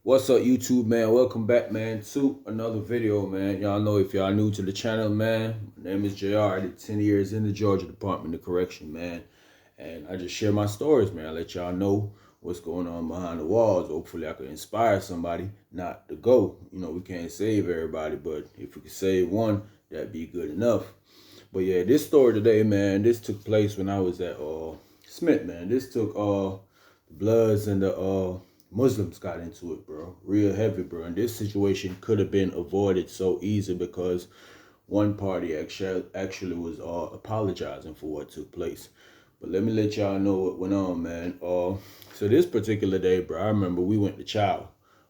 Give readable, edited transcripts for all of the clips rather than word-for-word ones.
What's up, YouTube, man? Welcome back, man, to another video, man. Y'all know, if y'all new to the channel, man, my name is JR. I did 10 years in the Georgia Department of Correction, man. And I just share my stories, man. I let y'all know what's going on behind the walls. Hopefully I can inspire somebody not to go. You know, we can't save everybody, but if we could save one, that'd be good enough. But yeah, this story today, man, this took place when I was at Smith, man. This took the Bloods and the Muslims got into it, bro. Real heavy, bro. And this situation could have been avoided so easy because one party actually was apologizing for what took place. But let me let y'all know what went on, man. So this particular day, bro, I remember we went to chow.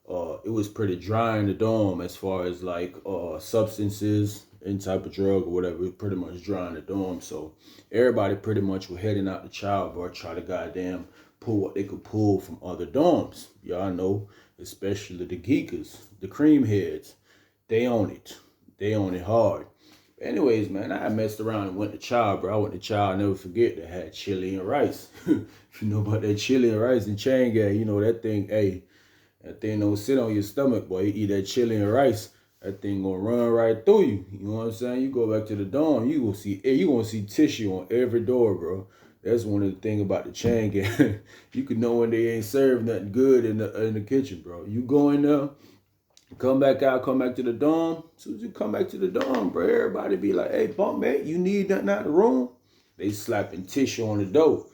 It was pretty dry in the dorm as far as like substances, any type of drug or whatever. It was pretty much dry in the dorm. So everybody pretty much were heading out to chow, bro, try to goddamn pull what they could pull from other dorms. Y'all know, especially the geekers, the cream heads. They own it. They own it hard. Anyways, man, I messed around and went to chow, bro. I went to chow, I'll never forget, they had chili and rice. If you know about that chili and rice and chain gang, you know that thing, hey, that thing don't sit on your stomach, boy. You eat that chili and rice, that thing gonna run right through you. You know what I'm saying? You go back to the dorm, you gonna see tissue on every door, bro. That's one of the things about the chain gang. You can know when they ain't served nothing good in the kitchen, bro. You go in there, come back out, come back to the dorm. As soon as you come back to the dorm, bro, everybody be like, hey, bunk mate, you need nothing out of the room? They slapping tissue on the door.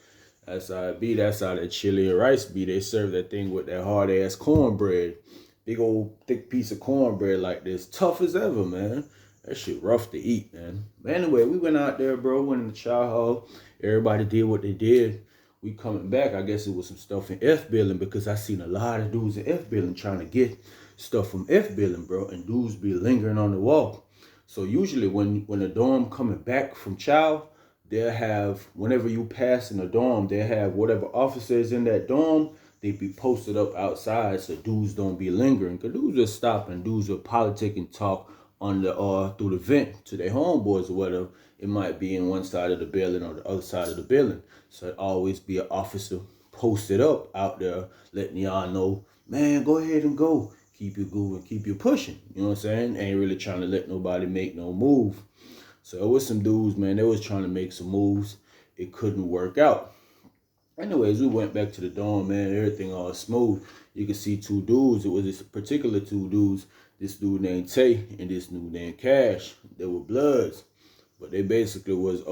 That's how it be. That's how that chili and rice be. They serve that thing with that hard ass cornbread. Big old thick piece of cornbread like this. Tough as ever, man. That shit rough to eat, man. But anyway, we went out there, bro. Went in the chow hall. Everybody did what they did. We coming back. I guess it was some stuff in F building because I seen a lot of dudes in F building trying to get stuff from F building, bro. And dudes be lingering on the wall. So usually when the dorm coming back from chow, they'll have, whenever you pass in the dorm, they'll have whatever officers in that dorm, they be posted up outside so dudes don't be lingering. Because dudes will stop and dudes will politic and talk on the through the vent to their homeboys or whatever. It might be in one side of the building or the other side of the building. So it always be an officer posted up out there letting y'all know, man, go ahead and go. Keep you moving, keep you pushing. You know what I'm saying? Ain't really trying to let nobody make no move. So it was some dudes, man, they was trying to make some moves. It couldn't work out. Anyways, we went back to the dorm, man. Everything all smooth. You could see two dudes. It was this particular two dudes. This dude named Tay and this dude named Cash. They were Bloods. But they basically was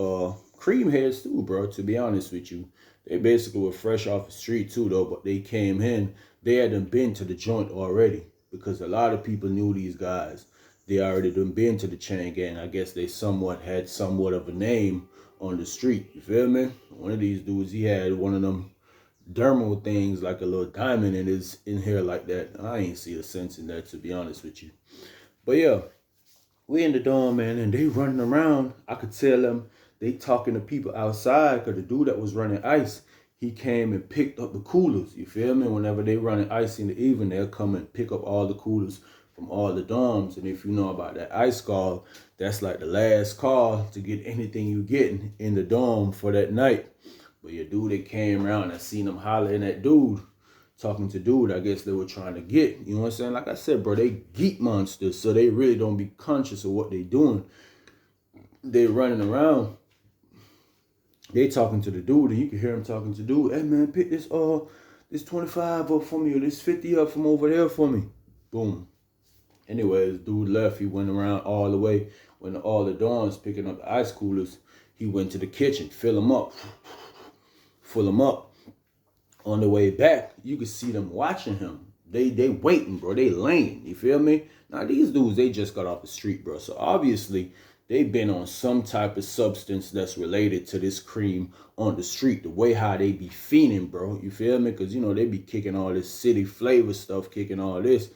cream heads too, bro, to be honest with you. They basically were fresh off the street too, though. But they came in. They hadn't been to the joint already because a lot of people knew these guys. They already done been to the chain gang. I guess they had somewhat of a name on the street. You feel me? One of these dudes, he had one of them dermal things, like a little diamond in here like that. I ain't see a sense in that, to be honest with you. But yeah, we in the dorm, man, and they running around. I could tell them they talking to people outside because the dude that was running ice, he came and picked up the coolers. You feel me? Whenever they running ice in the evening, they'll come and pick up all the coolers from all the dorms. And if you know about that ice call, that's like the last call to get anything you getting in the dorm for that night. But your dude, they came around and I seen them hollering at dude, talking to dude. I guess they were trying to get, you know what I'm saying? Like I said, bro, they geek monsters, so they really don't be conscious of what they doing. They running around. They talking to the dude, and you can hear them talking to dude. Hey man, pick this 25 up for me, or this 50 up from over there for me. Boom. Anyways, dude left. He went around all the way. Went to all the dorms picking up the ice coolers. He went to the kitchen, fill them up. On the way back, you could see them watching him. They waiting, bro. They laying. You feel me? Now these dudes, they just got off the street, bro. So obviously they've been on some type of substance that's related to this cream on the street. The way how they be fiending, bro. You feel me? Because, you know, they be kicking all this city flavor stuff, kicking all this.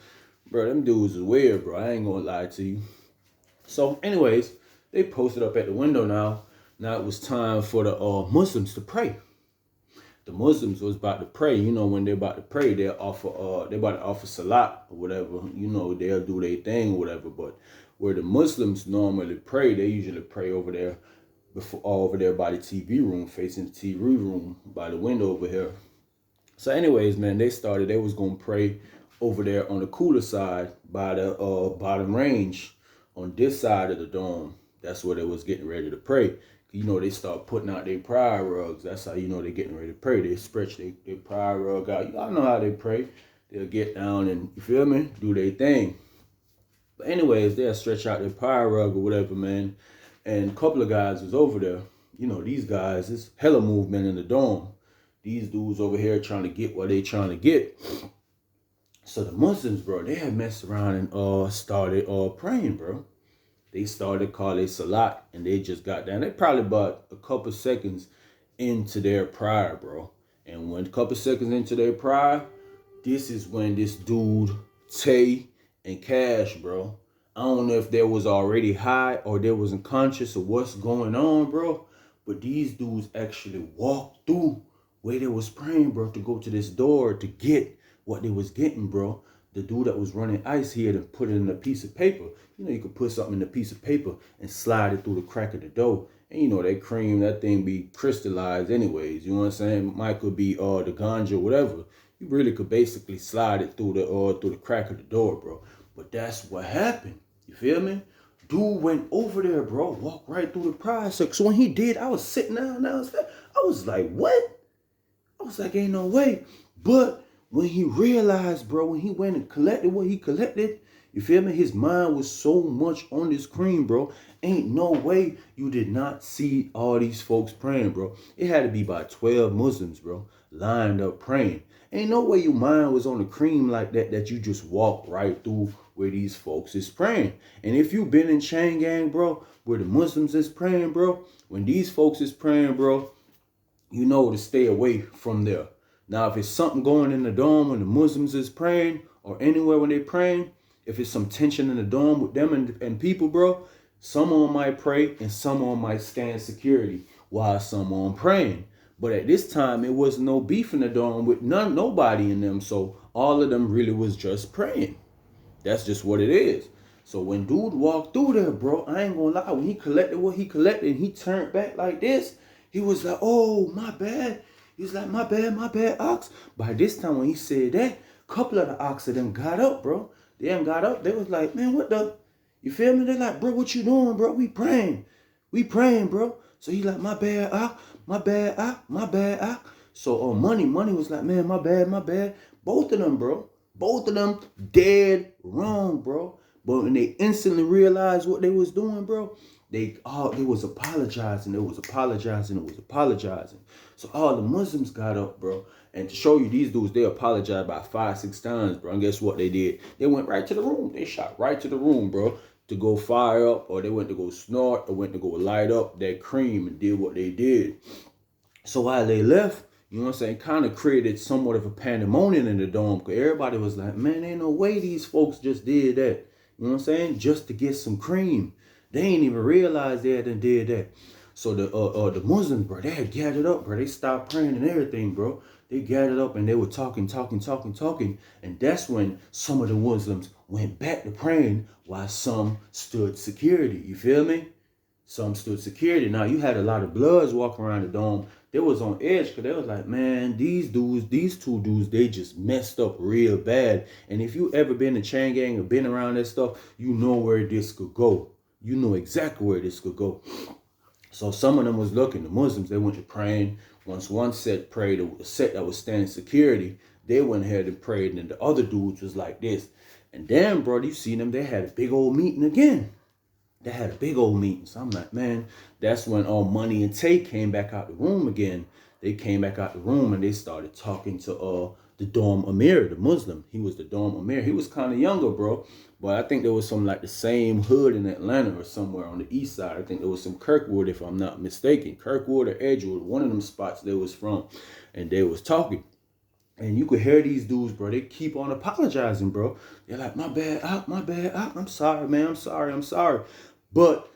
Bro, them dudes is weird, bro. I ain't gonna lie to you. So, anyways, they posted up at the window now. Now it was time for the Muslims to pray. The Muslims was about to pray. You know, when they're about to pray, they about to offer salat or whatever. You know, they'll do their thing or whatever. But where the Muslims normally pray, they usually pray over there by the TV room, facing the TV room by the window over here. So anyways, man, they was gonna pray over there on the cooler side by the bottom range on this side of the dome. That's where they was getting ready to pray. You know, they start putting out their prayer rugs. That's how you know they're getting ready to pray. They stretch their prayer rug out. Y'all know how they pray. They'll get down and, you feel me, do their thing. But anyways, they'll stretch out their prayer rug or whatever, man. And a couple of guys was over there. You know, these guys, it's hella movement in the dome. These dudes over here trying to get what they trying to get. So the Muslims, bro, they had messed around and started praying, bro. They started call a salat and they just got down. They probably about a couple seconds into their prayer, bro. And when a couple seconds into their prayer, this is when this dude, Tay and Cash, bro, I don't know if they was already high or they wasn't conscious of what's going on, bro. But these dudes actually walked through where they was praying, bro, to go to this door to get what they was getting, bro. The dude that was running ice, he had to put it in a piece of paper. You know, you could put something in a piece of paper and slide it through the crack of the door. And you know, that cream, that thing be crystallized anyways. You know what I'm saying? Might could be the ganja, whatever. You really could basically slide it through the crack of the door, bro. But that's what happened. You feel me? Dude went over there, bro. Walked right through the prize. So when he did, I was sitting down and I was like, what? I was like, ain't no way. But when he realized, bro, when he went and collected what he collected, you feel me? His mind was so much on this cream, bro. Ain't no way you did not see all these folks praying, bro. It had to be about 12 Muslims, bro, lined up praying. Ain't no way your mind was on the cream like that you just walked right through where these folks is praying. And if you been in Chain Gang, bro, where the Muslims is praying, bro, when these folks is praying, bro, you know to stay away from there. Now, if it's something going in the dome when the Muslims is praying or anywhere when they praying, if it's some tension in the dome with them and people, bro, someone might pray and someone might stand security while someone praying. But at this time, it was no beef in the dome with nobody in them. So all of them really was just praying. That's just what it is. So when dude walked through there, bro, I ain't gonna lie, when he collected what he collected and he turned back like this, he was like, oh, my bad. He was like, my bad, ox. By this time when he said that, a couple of the ox of them got up, bro. They them got up. They was like, man, what the? You feel me? They're like, bro, what you doing, bro? We praying, bro. So he like, my bad, ox. My bad, ox. So money was like, man, my bad. Both of them, bro. Both of them dead wrong, bro. But when they instantly realized what they was doing, bro, they was apologizing. So all the Muslims got up, bro. And to show you these dudes, they apologized about 5-6 times, bro. And guess what they did? They went right to the room. They shot right to the room, bro, to go fire up, or they went to go snort, or went to go light up that cream and did what they did. So while they left, you know what I'm saying, kind of created somewhat of a pandemonium in the dome, because everybody was like, man, ain't no way these folks just did that. You know what I'm saying? Just to get some cream. They ain't even realize they had did that. So the Muslims, bro, they had gathered up, bro. They stopped praying and everything, bro. They gathered up and they were talking. And that's when some of the Muslims went back to praying while some stood security. You feel me? Some stood security. Now, you had a lot of bloods walking around the dome. They was on edge because they was like, man, these two dudes, they just messed up real bad. And if you ever been in Chain Gang or been around that stuff, you know where this could go. You know exactly where this could go. So some of them was looking. The Muslims, they went to praying. Once one set prayed, the set that was standing security, they went ahead and prayed. And the other dudes was like this. And then, bro, you see them, they had a big old meeting again. They had a big old meeting. So I'm like, man, that's when all Money and Tay came back out the room again. They came back out the room and they started talking to the Dom Amir, the Muslim. He was the Dom Amir. He was kind of younger, bro. But I think there was some like the same hood in Atlanta or somewhere on the east side. I think there was some Kirkwood, if I'm not mistaken. Kirkwood or Edgewood, one of them spots they was from. And they was talking. And you could hear these dudes, bro. They keep on apologizing, bro. They're like, my bad, I'm sorry, man. I'm sorry. But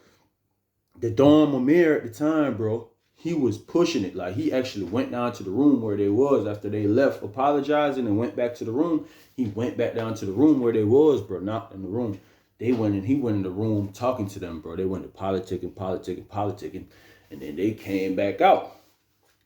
the Dom Amir at the time, bro, he was pushing it. Like, he actually went down to the room where they was after they left apologizing and went back to the room. He went back down to the room where they was, bro, not in the room. He went in the room talking to them, bro. They went to politicking. And then they came back out.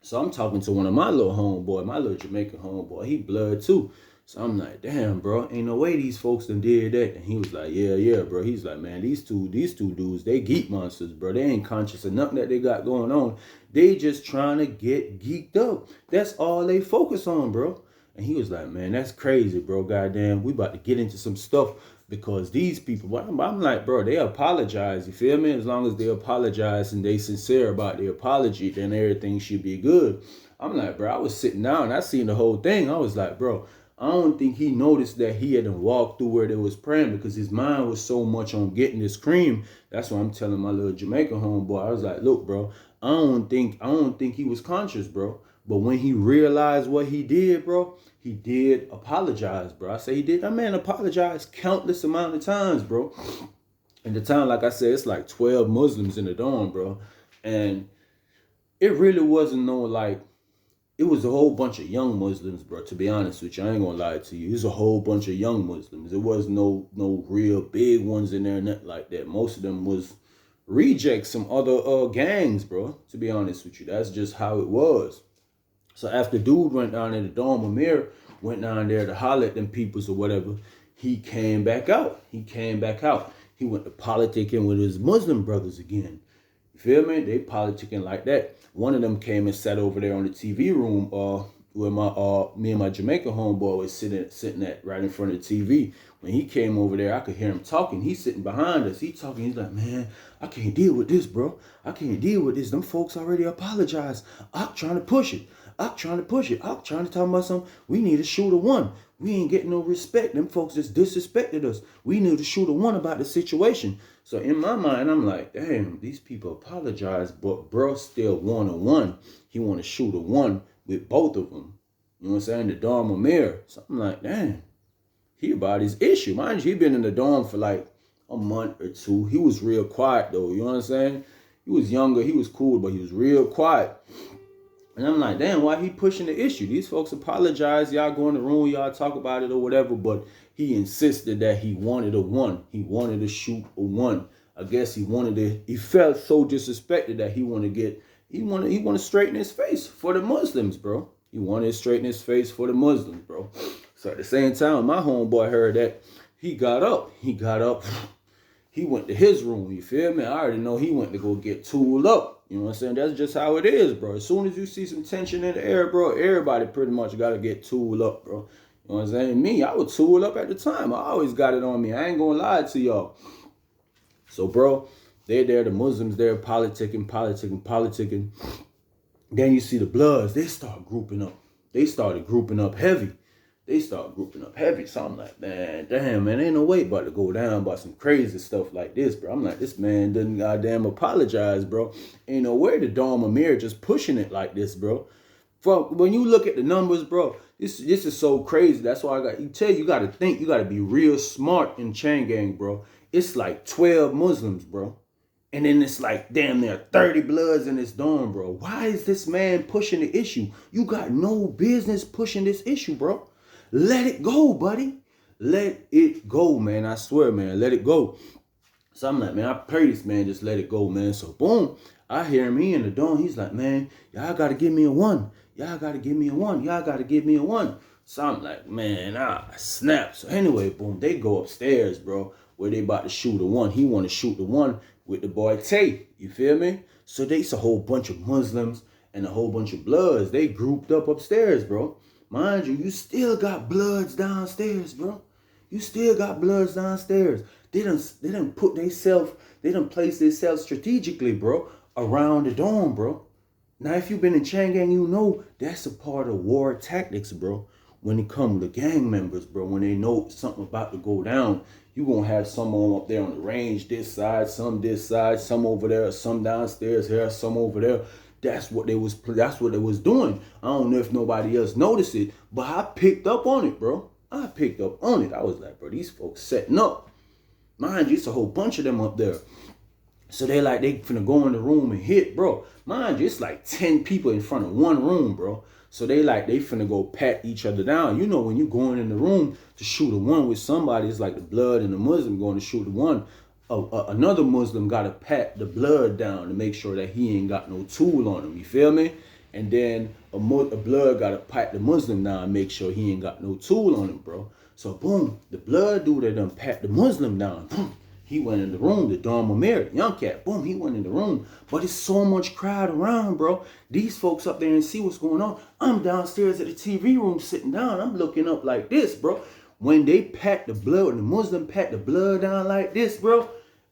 So I'm talking to one of my little homeboy, my little Jamaican homeboy. He blood too. So I'm like, damn, bro, ain't no way these folks done did that. And he was like, yeah, bro. He's like, man, these two dudes, they geek monsters, bro. They ain't conscious of nothing that they got going on. They just trying to get geeked up. That's all they focus on, bro. And he was like, man, that's crazy, bro. Goddamn, we about to get into some stuff because these people, I'm like, bro, they apologize. You feel me? As long as they apologize and they sincere about their apology, then everything should be good. I'm like, bro, I was sitting down. I seen the whole thing. I was like, bro, I don't think he noticed that he hadn't walked through where they was praying because his mind was so much on getting this cream. That's why I'm telling my little Jamaican homeboy. I was like, look, bro, I don't think he was conscious, bro. But when he realized what he did, bro, he did apologize, bro. I say he did. That man apologized countless amount of times, bro. And the time, like I said, it's like 12 Muslims in the dorm, bro. And it really wasn't no like, it was a whole bunch of young Muslims, bro. To be honest with you, I ain't gonna lie to you. It was a whole bunch of young Muslims. There was no real big ones in there, nothing like that. Most of them was rejects some other gangs, bro. To be honest with you, that's just how it was. So after dude went down in the dorm, Amir went down there to holler at them peoples or whatever. He came back out. He went to politicking with his Muslim brothers again. You feel me? They politicking like that. One of them came and sat over there on the TV room where me and my Jamaican homeboy was sitting at right in front of the TV. When he came over there, I could hear him talking. He's sitting behind us. He talking. He's like, man, I can't deal with this, bro. I can't deal with this. Them folks already apologized. I'm trying to push it. I'm trying to talk about something. We need to shoot a one. We ain't getting no respect. Them folks just disrespected us. We need to shoot a one about the situation. So in my mind, I'm like, damn, these people apologize, but bro still want a one. He want to shoot a one with both of them. You know what I'm saying? The dorm Amir. So I'm like, damn, he about his issue. Mind you, he been in the dorm for like a month or two. He was real quiet though. You know what I'm saying? He was younger. He was cool, but he was real quiet. And I'm like, damn, why he pushing the issue? These folks apologize. Y'all go in the room, y'all talk about it or whatever. But he insisted that he wanted a one. He wanted to shoot a one. I guess he felt so disrespected that he wanted to straighten his face for the Muslims, bro. He wanted to straighten his face for the Muslims, bro. So at the same time, my homeboy heard that. He got up. He went to his room, you feel me? I already know he went to go get tooled up. You know what I'm saying? That's just how it is, bro. As soon as you see some tension in the air, bro, everybody pretty much got to get tooled up, bro. You know what I'm saying? Me, I was tooled up at the time. I always got it on me. I ain't going to lie to y'all. So, bro, they're there, the Muslims there, politicking. Then you see the Bloods. They start grouping up. They started grouping up heavy. So I'm like, man, damn, man, ain't no way about to go down about some crazy stuff like this, bro. I'm like, this man doesn't goddamn apologize, bro. Ain't no way the Dom Amir just pushing it like this, bro. When you look at the numbers, bro, this is so crazy. That's why you got to think, you got to be real smart in chain gang, bro. It's like 12 Muslims, bro. And then it's like, damn, there are 30 Bloods in this dorm, bro. Why is this man pushing the issue? You got no business pushing this issue, bro. Let it go, buddy. Let it go, man. I swear, man. Let it go. So I'm like, man, I pray this man just let it go, man. So boom, I hear him in the dorm. He's like, man, y'all got to give me a one. Y'all got to give me a one. So I'm like, man, snap. So anyway, boom, they go upstairs, bro, where they about to shoot a one. He want to shoot the one with the boy Tay. You feel me? So it's a whole bunch of Muslims and a whole bunch of Bloods. They grouped up upstairs, bro. Mind you still got Bloods downstairs, bro. You still got Bloods downstairs. They done place themselves strategically, bro, around the dorm, bro. Now, if you've been in chain gang, you know that's a part of war tactics, bro. When it comes to gang members, bro, when they know something about to go down, you gonna have someone up there on the range this side, some over there, some downstairs here, some over there. That's what they was doing. I don't know if nobody else noticed it, but I picked up on it, bro. I was like, bro, these folks setting up. Mind you, it's a whole bunch of them up there. So they finna go in the room and hit, bro. Mind you, it's like 10 people in front of one room, bro. So they finna go pat each other down. You know, when you going in the room to shoot a one with somebody, it's like the Blood and the Muslim going to shoot a one. Another Muslim got to pat the Blood down to make sure that he ain't got no tool on him. You feel me? And then a blood got to pat the Muslim down and make sure he ain't got no tool on him, bro. So boom, the blood dude that done pat the Muslim down. Boom, he went in the room, the Don Mamere, the young cat, boom, he went in the room. But it's so much crowd around, bro. These folks up there and see what's going on. I'm downstairs at the TV room sitting down. I'm looking up like this, bro. When they pat the blood, when the Muslim pat the blood down like this, bro,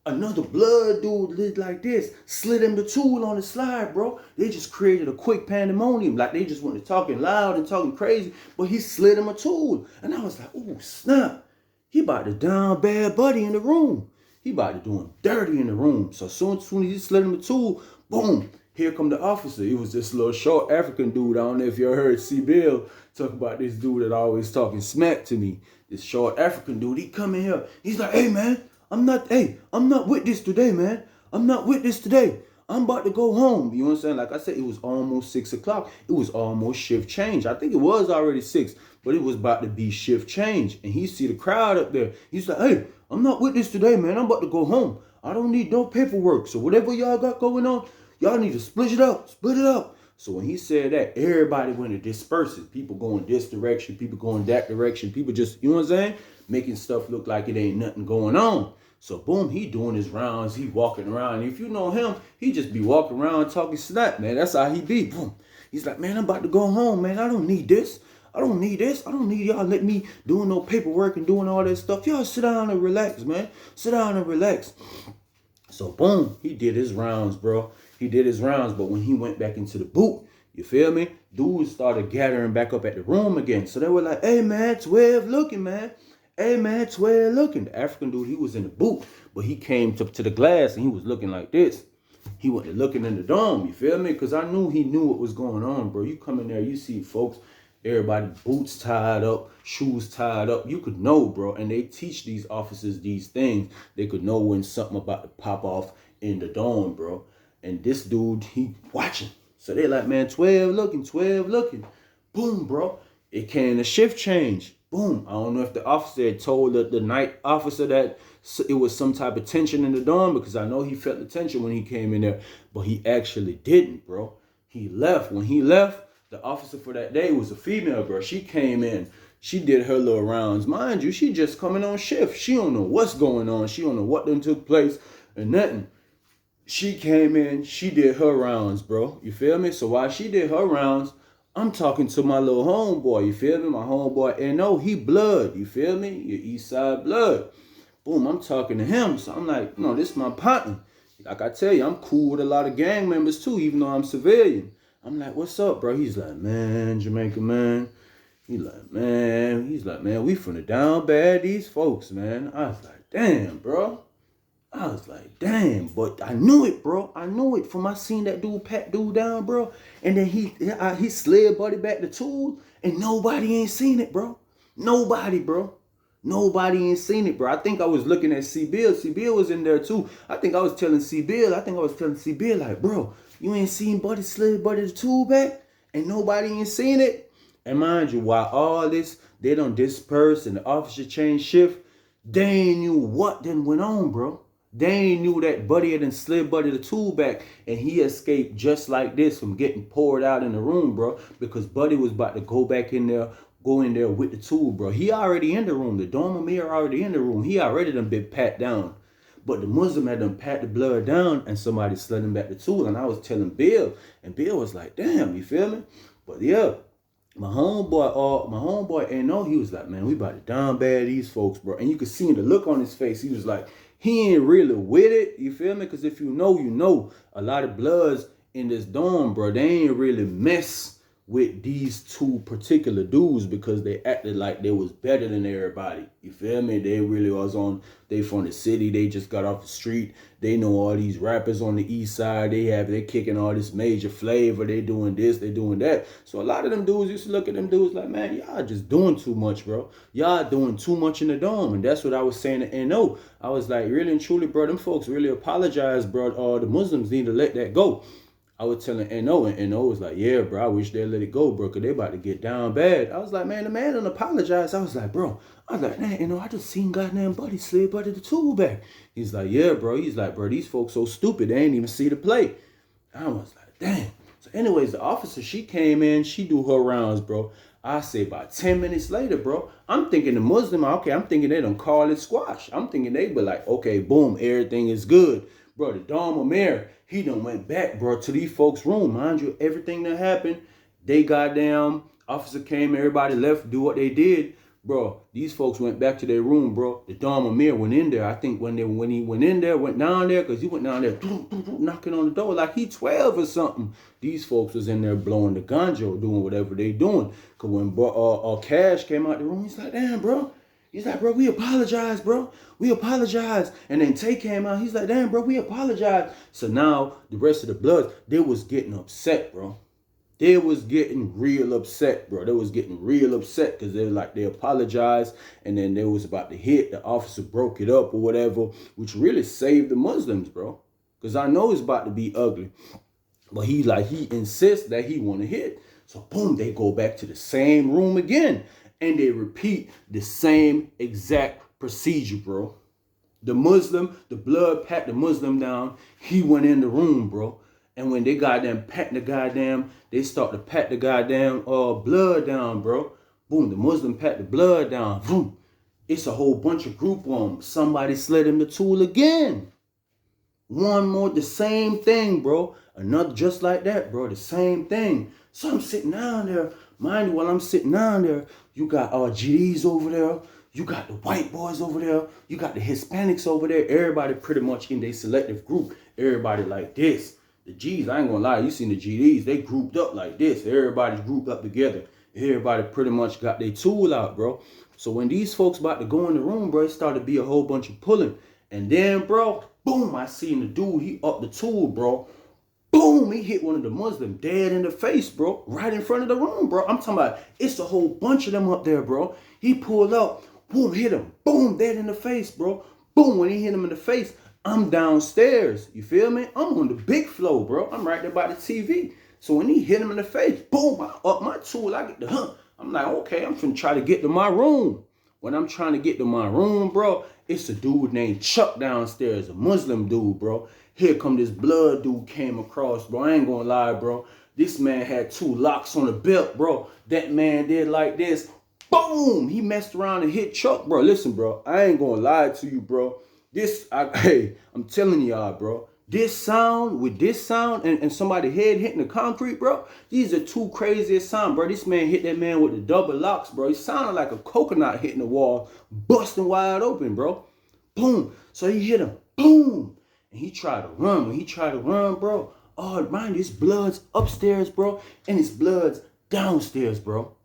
another blood dude did like this, slid him the tool on the slide, bro. They just created a quick pandemonium. Like they just went to talking loud and talking crazy, but he slid him a tool. And I was like, oh, snap. He about to down bad buddy in the room. He about to do him dirty in the room. So soon as he slid him a tool, boom, here come the officer. It was this little short African dude. I don't know if you heard C. Bill talk about this dude that always talking smack to me. This short African dude, he come in here. He's like, hey, man, I'm not with this today, man. I'm not with this today. I'm about to go home. You know what I'm saying? Like I said, it was almost 6 o'clock. It was almost shift change. I think it was already 6, but it was about to be shift change. And he see the crowd up there. He's like, hey, I'm not with this today, man. I'm about to go home. I don't need no paperwork. So whatever y'all got going on, y'all need to split it up. Split it up. So when he said that, everybody went to disperse it. People going this direction, people going that direction. People just, you know what I'm saying? Making stuff look like it ain't nothing going on. So boom, he doing his rounds. He walking around. And if you know him, he just be walking around talking snap, man. That's how he be. Boom. He's like, man, I'm about to go home, man. I don't need this. I don't need this. I don't need y'all let me doing no paperwork and doing all that stuff. Y'all sit down and relax, man. Sit down and relax. So boom, he did his rounds, bro. He did his rounds, but when he went back into the booth, you feel me? Dudes started gathering back up at the room again. So they were like, hey, man, 12 looking, man. Hey, man, 12 looking. The African dude, he was in the booth, but he came to the glass and he was looking like this. He wasn't looking in the dome, you feel me? Because I knew he knew what was going on, bro. You come in there, you see folks, everybody boots tied up, shoes tied up. You could know, bro. And they teach these officers these things. They could know when something about to pop off in the dome, bro. And this dude, he watching. So they like, man, 12 looking, 12 looking. Boom, bro. It came to shift change. Boom. I don't know if the officer had told the night officer that it was some type of tension in the dorm, because I know he felt the tension when he came in there, but he actually didn't, bro. He left. When he left, the officer for that day was a female girl. She came in. She did her little rounds. Mind you, she just coming on shift. She don't know what's going on. She don't know what done took place and nothing. She came in, she did her rounds, bro. You feel me? So while she did her rounds, I'm talking to my little homeboy. You feel me? My homeboy, and no, he blood. You feel me? Your East Side blood. Boom, I'm talking to him. So I'm like, no, this is my partner. Like I tell you, I'm cool with a lot of gang members too, even though I'm civilian. I'm like, what's up, bro? He's like, man, Jamaica, man. He's like, man, we finna down bad these folks, man. I was like, damn, bro. I was like, damn, but I knew it, bro. I knew it from I seen that dude pat dude down, bro. And then he slid buddy back the tool, and nobody ain't seen it, bro. Nobody, bro. Nobody ain't seen it, bro. I think I was looking at C. Bill. C. Bill was in there too. I think I was telling C. Bill, like, bro, you ain't seen buddy slid buddy the tool back, and nobody ain't seen it. And mind you, while all this, they done dispersed and the officer changed shift, they ain't knew what then went on, bro. They ain't knew that buddy had done slid buddy the tool back, and he escaped just like this from getting poured out in the room, bro, because buddy was about to go in there with the tool, bro. He already in the room. The Dome Amir already in the room. He already done been pat down. But the Muslim had done pat the blood down, and somebody slid him back the tool. And I was telling Bill, and Bill was like, damn, you feel me? But yeah, my homeboy, and no, he was like, man, we about to down bad these folks, bro. And you could see in the look on his face, he was like, he ain't really with it, you feel me? Because if you know, you know. A lot of bloods in this dorm, bro, they ain't really mess with these two particular dudes because they acted like they was better than everybody. You feel me? They really was they from the city. They just got off the street. They know all these rappers on the east side. They kicking all this major flavor. They doing this, they doing that. So a lot of them dudes used to look at them dudes like, man, y'all just doing too much, bro. Y'all doing too much in the dome. And that's what I was saying to NO. I was like, really and truly, bro, them folks really apologize, bro. The Muslims need to let that go. I was telling NO, and NO was like, yeah, bro, I wish they'd let it go, bro, because they about to get down bad. I was like, man, the man didn't apologize. I was like, man, I just seen goddamn buddy slid buddy the tool back. He's like, yeah, bro. He's like, bro, these folks so stupid, they ain't even see the play. I was like, damn. So anyways, the officer, she came in, she do her rounds, bro. I say about 10 minutes later, bro, I'm thinking the Muslim, okay, I'm thinking they done call it squash. I'm thinking they be like, okay, boom, everything is good. Bro, the Dom Amir, he done went back, bro, to these folks' room. Mind you, everything that happened, they goddamn, officer came, everybody left, do what they did. Bro, these folks went back to their room, bro. The Dom Amir went in there. I think when he went in there, went down there, because he went down there knocking on the door like he 12 or something. These folks was in there blowing the ganja, doing whatever they doing. Because when Cash came out the room, he's like, damn, bro. He's like, bro, we apologize, bro. We apologize. And then Tay came out. He's like, damn, bro, we apologize. So now the rest of the Bloods, they was getting upset, bro. They was getting real upset, bro. They was getting real upset because they were like, they apologized, and then they was about to hit. The officer broke it up or whatever, which really saved the Muslims, bro. Because I know it's about to be ugly. But he insists that he want to hit. So boom, they go back to the same room again. And they repeat the same exact procedure, bro. The Blood pat the Muslim down. He went in the room, bro. And when they goddamn pat the goddamn, they start to pat the goddamn Blood down, bro. Boom, the Muslim pat the Blood down. Boom. It's a whole bunch of group on. Somebody slid him the tool again. One more, the same thing, bro. Another just like that, bro. The same thing. So I'm sitting down there. Mind you, while I'm sitting down there, you got GDs over there. You got the white boys over there. You got the Hispanics over there. Everybody pretty much in their selective group. Everybody like this. The G's, I ain't gonna lie, you seen the GDs, they grouped up like this. Everybody's grouped up together. Everybody pretty much got their tool out, bro. So when these folks about to go in the room, bro, it started to be a whole bunch of pulling. And then, bro, boom, I seen the dude, he up the tool, bro. Boom, he hit one of the Muslims dead in the face, bro. Right in front of the room, bro. I'm talking about, it's a whole bunch of them up there, bro. He pulled up, boom, hit him. Boom, dead in the face, bro. Boom, when he hit him in the face, I'm downstairs, you feel me? I'm on the big floor, bro. I'm right there by the TV. So when he hit him in the face, boom, I up my tool, I get the hump. I'm like, okay, I'm finna try to get to my room. When I'm trying to get to my room, bro, it's a dude named Chuck downstairs, a Muslim dude, bro. Here come this Blood dude came across, bro. I ain't gonna lie, bro. This man had 2 locks on the belt, bro. That man did like this. Boom! He messed around and hit Chuck, bro. Listen, bro, I ain't gonna lie to you, bro. I'm telling y'all, bro. This sound and somebody head hitting the concrete, bro. These are 2 craziest sounds, bro. This man hit that man with the double locks, bro. He sounded like a coconut hitting the wall, busting wide open, bro. Boom. So he hit him. Boom. And he tried to run. When he tried to run, bro, oh, mind you, his Blood's upstairs, bro, and his Blood's downstairs, bro.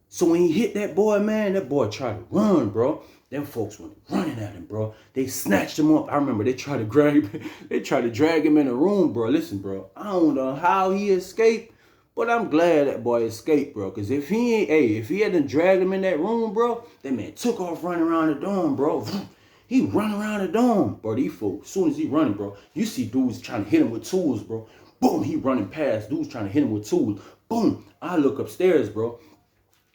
So when he hit that boy, man, that boy tried to run, bro. Them folks went running at him, bro. They snatched him up. I remember they tried to drag him in the room, bro. Listen, bro, I don't know how he escaped, but I'm glad that boy escaped, bro. Because if he hadn't dragged him in that room, bro, that man took off running around the dorm, bro. He run around the dorm, bro. These folks, as soon as he running, bro, you see dudes trying to hit him with tools, bro. Boom, he running past. Dudes trying to hit him with tools. Boom, I look upstairs, bro.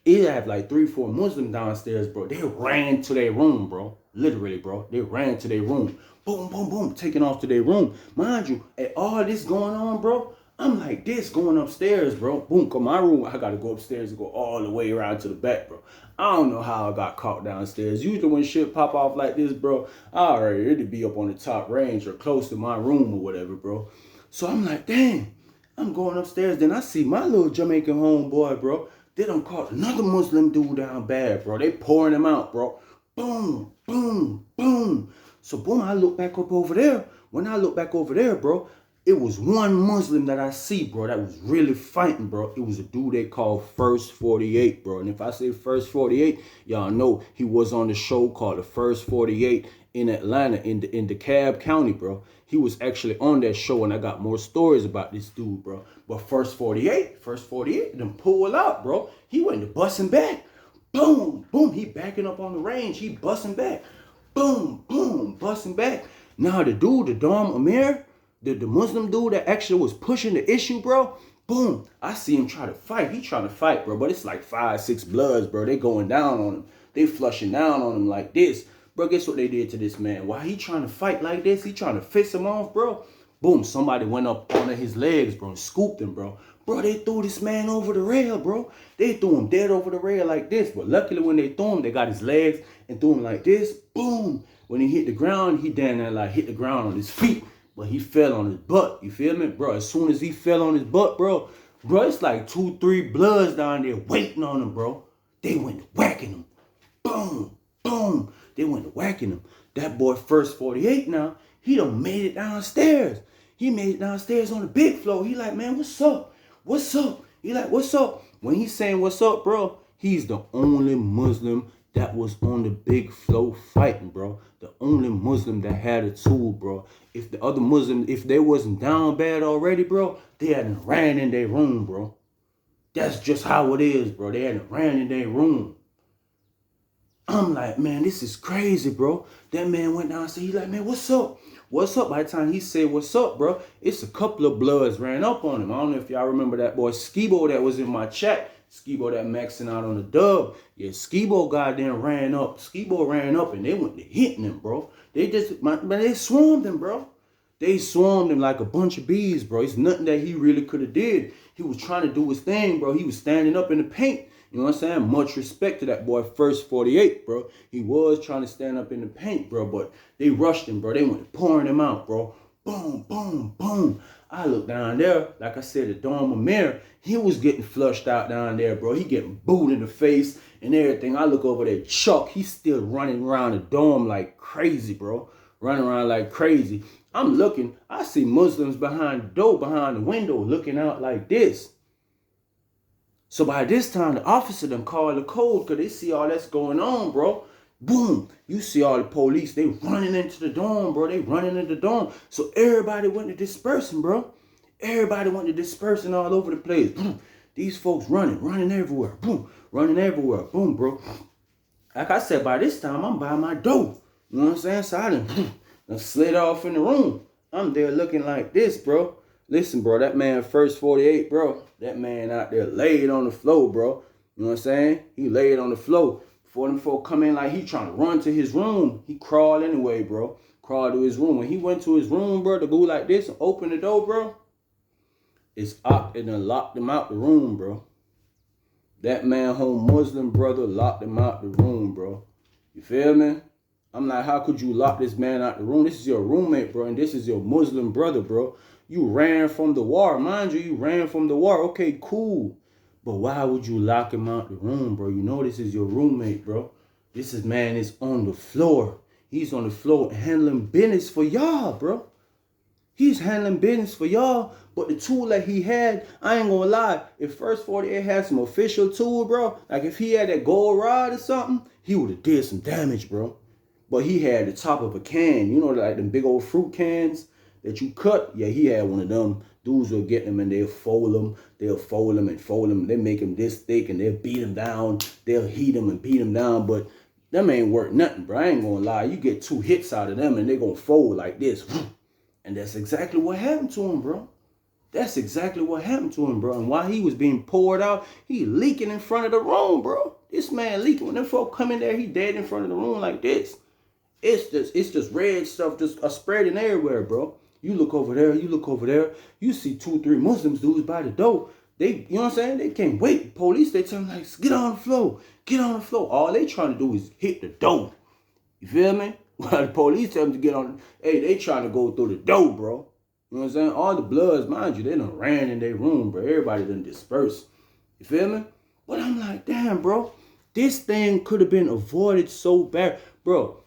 It had like 3-4 Muslims downstairs, bro. They ran to their room, bro. Literally, bro. They ran to their room. Boom, boom, boom. Taking off to their room. Mind you, at all this going on, bro, I'm like this going upstairs, bro. Boom, come my room. I got to go upstairs and go all the way around to the back, bro. I don't know how I got caught downstairs. Usually when shit pop off like this, bro, it'd be up on the top range or close to my room or whatever, bro. So I'm like, dang, I'm going upstairs. Then I see my little Jamaican homeboy, bro. They done caught another Muslim dude down bad, bro. They pouring him out, bro. Boom, boom, boom. So boom, I look back up over there. When I look back over there, bro, it was one Muslim that I see, bro, that was really fighting, bro. It was a dude they called First 48, bro. And if I say First 48, y'all know he was on the show called The First 48 in Atlanta, in DeKalb County, bro. He was actually on that show, and I got more stories about this dude, bro. But First 48, them pulled out, bro. He went to busting back. Boom, boom. He backing up on the range. He busting back. Boom, boom, busting back. Now the dude, the Dom Amir, the Muslim dude that actually was pushing the issue, bro. Boom. I see him try to fight. He trying to fight, bro. But it's like 5, 6 Bloods, bro. They going down on him. They flushing down on him like this. Bro, guess what they did to this man? While he trying to fight like this, he trying to fist him off, bro. Boom, somebody went up under his legs, bro, and scooped him, bro. Bro, they threw this man over the rail, bro. They threw him dead over the rail like this. But luckily when they threw him, they got his legs and threw him like this. Boom. When he hit the ground, he down there like hit the ground on his feet. But he fell on his butt. You feel me? Bro, as soon as he fell on his butt, bro, it's like 2-3 bloods down there waiting on him, bro. They went whacking him. Boom, boom. They went whacking him. That boy, first 48 now, he done made it downstairs. He made it downstairs on the big floor. He like, man, what's up? What's up? He like, what's up? When he's saying what's up, bro, he's the only Muslim that was on the big floor fighting, bro. The only Muslim that had a tool, bro. If the other Muslims, if they wasn't down bad already, bro, they hadn't ran in their room, bro. That's just how it is, bro. They hadn't ran in their room. I'm like, man, this is crazy, bro. That man went down and said, he like, man, what's up? What's up? By the time he said, what's up, bro, it's a couple of bloods ran up on him. I don't know if y'all remember that boy Skibo that was in my chat. Skibo that maxing out on the dub. Yeah, Skibo goddamn ran up. Skibo ran up and they went to hitting him, bro. They swarmed him, bro. They swarmed him like a bunch of bees, bro. It's nothing that he really could have did. He was trying to do his thing, bro. He was standing up in the paint. You know what I'm saying? Much respect to that boy, first 48, bro. He was trying to stand up in the paint, bro, but they rushed him, bro. They went pouring him out, bro. Boom, boom, boom. I look down there, like I said, the Dom Amir, he was getting flushed out down there, bro. He getting booed in the face and everything. I look over there, Chuck, he's still running around the dorm like crazy, bro. Running around like crazy. I'm looking, I see Muslims behind the door, behind the window, looking out like this. So by this time, the officer them called the code because they see all that's going on, bro. Boom. You see all the police. They running into the dorm, bro. They running into the dorm. So everybody went to dispersing, bro. Everybody went to dispersing all over the place. Boom. These folks running everywhere. Boom. Running everywhere. Boom, bro. Like I said, by this time, I'm by my door. You know what I'm saying? So I done slid off in the room. I'm there looking like this, bro. Listen, bro, that man first 48, bro, that man out there laid on the floor, bro. You know what I'm saying? He laid on the floor. Before them folk come in like he trying to run to his room, he crawled anyway, bro. Crawled to his room. When he went to his room, bro, to go like this and open the door, bro, it's up and then locked him out the room, bro. That man, home Muslim brother, locked him out the room, bro. You feel me? I'm like, how could you lock this man out the room? This is your roommate, bro, and this is your Muslim brother, bro. You ran from the war. Mind you, you ran from the war. Okay, cool. But why would you lock him out the room, bro? You know this is your roommate, bro. This is, man, is on the floor. He's on the floor handling business for y'all, bro. He's handling business for y'all. But the tool that he had, I ain't gonna lie. If First 48 had some official tool, bro, like if he had that gold rod or something, he would have did some damage, bro. But he had the top of a can. You know, like them big old fruit cans that you cut. Yeah, he had one of them. Dudes will get them and they'll fold them. They'll fold them and fold them. They make them this thick and they'll beat them down. They'll heat them and beat them down. But them ain't worth nothing, bro. I ain't gonna lie. You get 2 hits out of them and they gonna fold like this. And that's exactly what happened to him, bro. That's exactly what happened to him, bro. And while he was being poured out, he leaking in front of the room, bro. This man leaking. When them folk come in there, he dead in front of the room like this. It's just red stuff just spreading everywhere, bro. You look over there, you look over there. You see 2-3 Muslims dudes by the door. They, you know what I'm saying? They can't wait. Police, they tell them like, get on the floor. Get on the floor. All they trying to do is hit the door. You feel me? While the police tell them to get on, hey, they trying to go through the door, bro. You know what I'm saying? All the bloods, mind you, they done ran in their room, bro. Everybody done dispersed. You feel me? But I'm like, damn, bro. This thing could have been avoided so bad. Bro,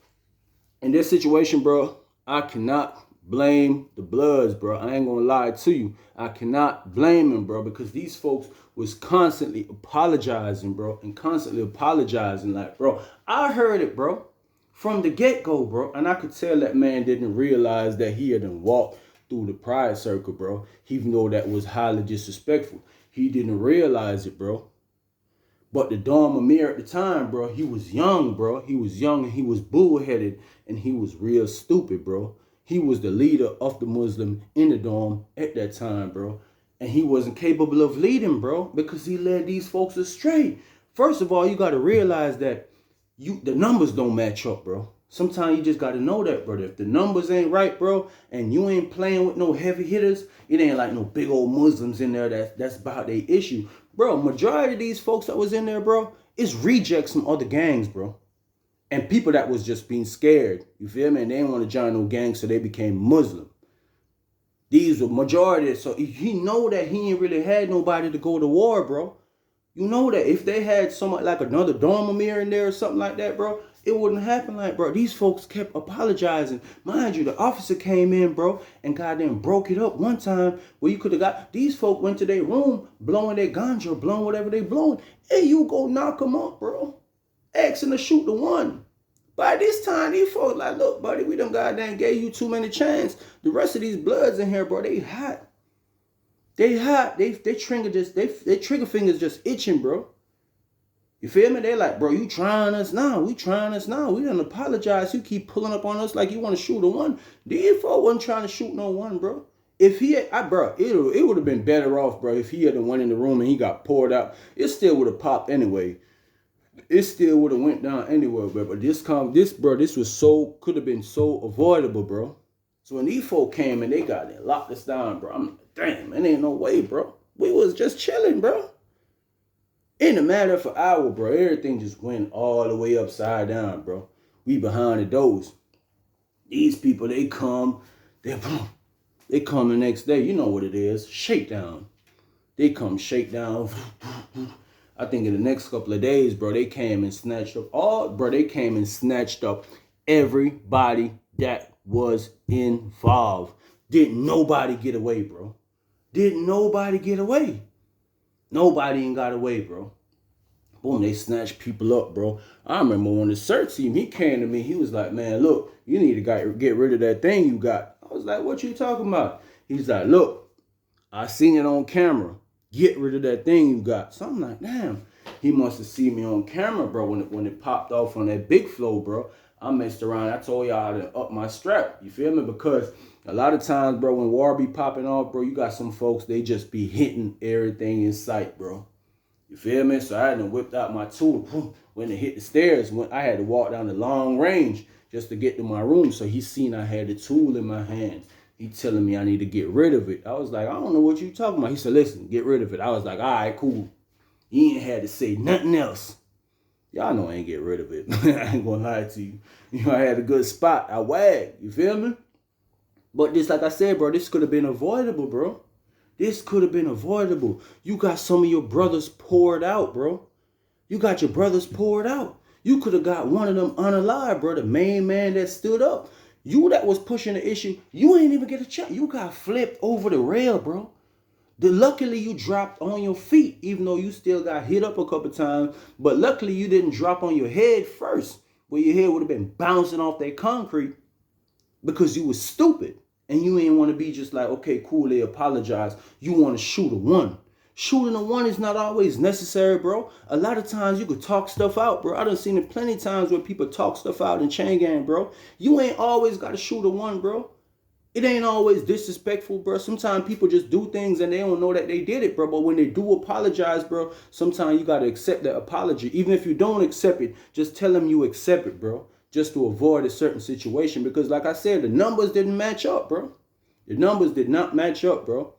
in this situation, bro, I cannot blame the bloods, bro. I ain't gonna lie to you. I cannot blame them, bro, because these folks was constantly apologizing, bro, and constantly apologizing. Like, bro, I heard it, bro, from the get-go, bro, and I could tell that man didn't realize that he had walked through the pride circle, bro, even though that was highly disrespectful. He didn't realize it, bro. But the Dom Amir at the time, bro, he was young, bro. He was young and he was bullheaded and he was real stupid, bro. He was the leader of the Muslim in the dorm at that time, bro. And he wasn't capable of leading, bro, because he led these folks astray. First of all, you got to realize that the numbers don't match up, bro. Sometimes you just got to know that, brother. If the numbers ain't right, bro, and you ain't playing with no heavy hitters, it ain't like no big old Muslims in there that's about their issue. Bro, majority of these folks that was in there, bro, is rejects from other gangs, bro. And people that was just being scared. You feel me? And they didn't want to join no gang, so they became Muslim. These were majority. So he know that he ain't really had nobody to go to war, bro. You know that if they had someone like another Dormamir in there or something like that, bro, it wouldn't happen like, bro. These folks kept apologizing. Mind you, the officer came in, bro, and goddamn broke it up one time where you could have got, these folk went to their room, blowing their ganja, blowing whatever they blowing. Hey, you go knock them up, bro. Asking to shoot the one. By this time, these folks like, look, buddy, we done goddamn gave you too many chances. The rest of these bloods in here, bro, they hot. They hot. They trigger fingers just itching, bro. You feel me? They like, bro, you trying us now. We trying us now. We done apologize. You keep pulling up on us like you want to shoot a one. These folks wasn't trying to shoot no one, bro. If he had, bro, it would have been better off, bro, if he had the one in the room and he got poured out. It still would have popped anyway. It still would have went down anyway, bro. But this was could have been so avoidable, bro. So when these folk came and they got there, locked us down, bro. I'm like, damn, it ain't no way, bro. We was just chilling, bro. In a matter of an hour, bro, everything just went all the way upside down, bro. We behind the doors. These people, they come the next day. You know what it is, shakedown. They come shakedown. I think in the next couple of days, bro, they came and snatched up everybody that was involved. Didn't nobody get away, bro. Didn't nobody get away. Nobody ain't got away, bro. Boom, they snatched people up, bro. I remember when the search team, he came to me, he was like, man, look, you need to get rid of that thing you got. I was like, what you talking about? He's like, look, I seen it on camera. Get rid of that thing you got. So I'm like, damn. He must have seen me on camera, bro, when it popped off on that big flow, bro. I messed around. I told y'all to up my strap. You feel me? Because a lot of times, bro, when war be popping off, bro, you got some folks, they just be hitting everything in sight, bro. You feel me? So I had to whipped out my tool. When it hit the stairs, when I had to walk down the long range just to get to my room. So he seen I had the tool in my hand. He telling me I need to get rid of it. I was like, I don't know what you talking about. He said, listen, get rid of it. I was like, all right, cool. He ain't had to say nothing else. Y'all know I ain't get rid of it. I ain't gonna lie to you. You know, I had a good spot. I wagged. You feel me? But this, like I said, bro, this could have been avoidable, bro. This could have been avoidable. You got some of your brothers poured out, bro. You got your brothers poured out. You could have got one of them unalive, bro. The main man that stood up. You that was pushing the issue, you ain't even get a check. You got flipped over the rail, bro. Luckily, you dropped on your feet, even though you still got hit up a couple times. But luckily, you didn't drop on your head first, where your head would have been bouncing off that concrete because you was stupid. And you ain't want to be just like, okay, cool, they apologize. You want to shoot a one. Shooting a one is not always necessary, bro. A lot of times you could talk stuff out, bro. I done seen it plenty of times where people talk stuff out in chain gang, bro. You ain't always got to shoot a one, bro. It ain't always disrespectful, bro. Sometimes people just do things and they don't know that they did it, bro. But when they do apologize, bro, sometimes you got to accept that apology. Even if you don't accept it, just tell them you accept it, bro. Just to avoid a certain situation. Because like I said, the numbers didn't match up, bro. The numbers did not match up, bro.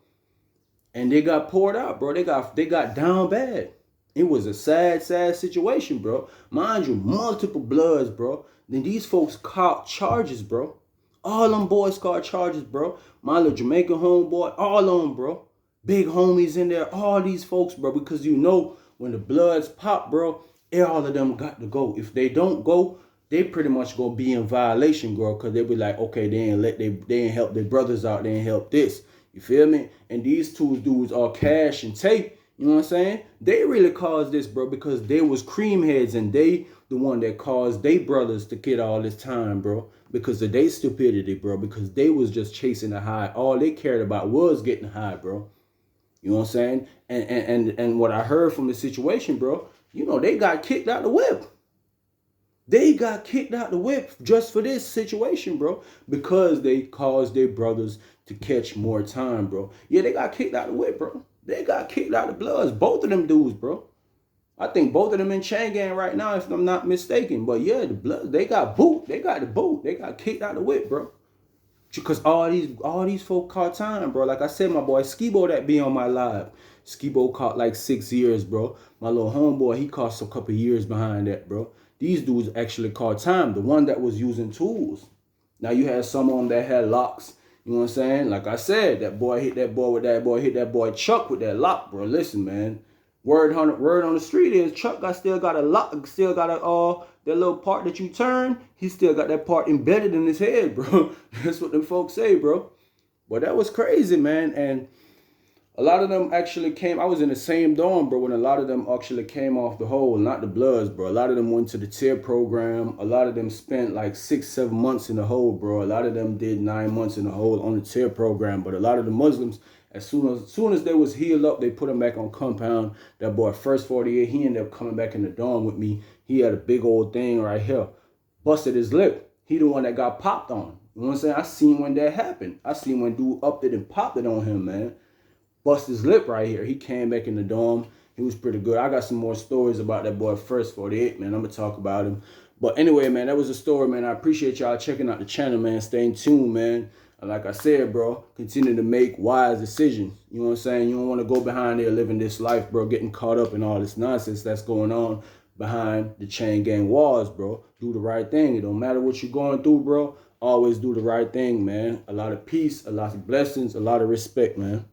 And they got poured out, bro. They got down bad. It was a sad situation, bro. Mind you, multiple bloods, bro. Then these folks caught charges, bro. All them boys caught charges, bro. My little Jamaican homeboy, all of them, bro. Big homies in there, all these folks, bro. Because you know, when the bloods pop, bro, all of them got to go. If they don't go, they pretty much gonna be in violation, bro. Because they be like, okay, they ain't help their brothers out, they ain't help this. You feel me? And these two dudes are Cash and Tate. You know what I'm saying? They really caused this, bro, because they was cream heads and they the one that caused they brothers to get all this time, bro. Because of their stupidity, bro. Because they was just chasing the high. All they cared about was getting high, bro. You know what I'm saying? And what I heard from the situation, bro, you know, they got kicked out the whip. They got kicked out the whip just for this situation, bro. Because they caused their brothers to catch more time, bro. Yeah, they got kicked out the whip, bro. They got kicked out the Bloods. Both of them dudes, bro. I think both of them in chain gang right now, if I'm not mistaken. But yeah, the blood, they got boot. They got the boot. They got kicked out the whip, bro. Because all these folk caught time, bro. Like I said, my boy Skibo that be on my live. Skibo caught like 6 years, bro. My little homeboy, he caught a couple years behind that, bro. These dudes actually caught time. The one that was using tools. Now you had some of them that had locks. You know what I'm saying? Like I said, that boy hit that boy with that boy, hit that boy Chuck with that lock, bro. Listen, man. Word on the street is Chuck still got a lock, still got a that little part that you turn, he still got that part embedded in his head, bro. That's what them folks say, bro. But that was crazy, man. And a lot of them actually came. I was in the same dorm, bro, when a lot of them actually came off the hole, not the Bloods, bro. A lot of them went to the tier program. A lot of them spent like 6-7 months in the hole, bro. A lot of them did 9 months in the hole on the tier program. But a lot of the Muslims, as soon as they was healed up, they put them back on compound. That boy, first 48, he ended up coming back in the dorm with me. He had a big old thing right here. Busted his lip. He the one that got popped on. You know what I'm saying? I seen when that happened. I seen when dude upped it and popped it on him, man. Bust his lip right here. He came back in the dorm. He was pretty good. I got some more stories about that boy first 48, man. I'm going to talk about him. But anyway, man, that was a story, man. I appreciate y'all checking out the channel, man. Staying tuned, man. And like I said, bro, continue to make wise decisions. You know what I'm saying? You don't want to go behind there living this life, bro, getting caught up in all this nonsense that's going on behind the chain gang walls, bro. Do the right thing. It don't matter what you're going through, bro. Always do the right thing, man. A lot of peace, a lot of blessings, a lot of respect, man.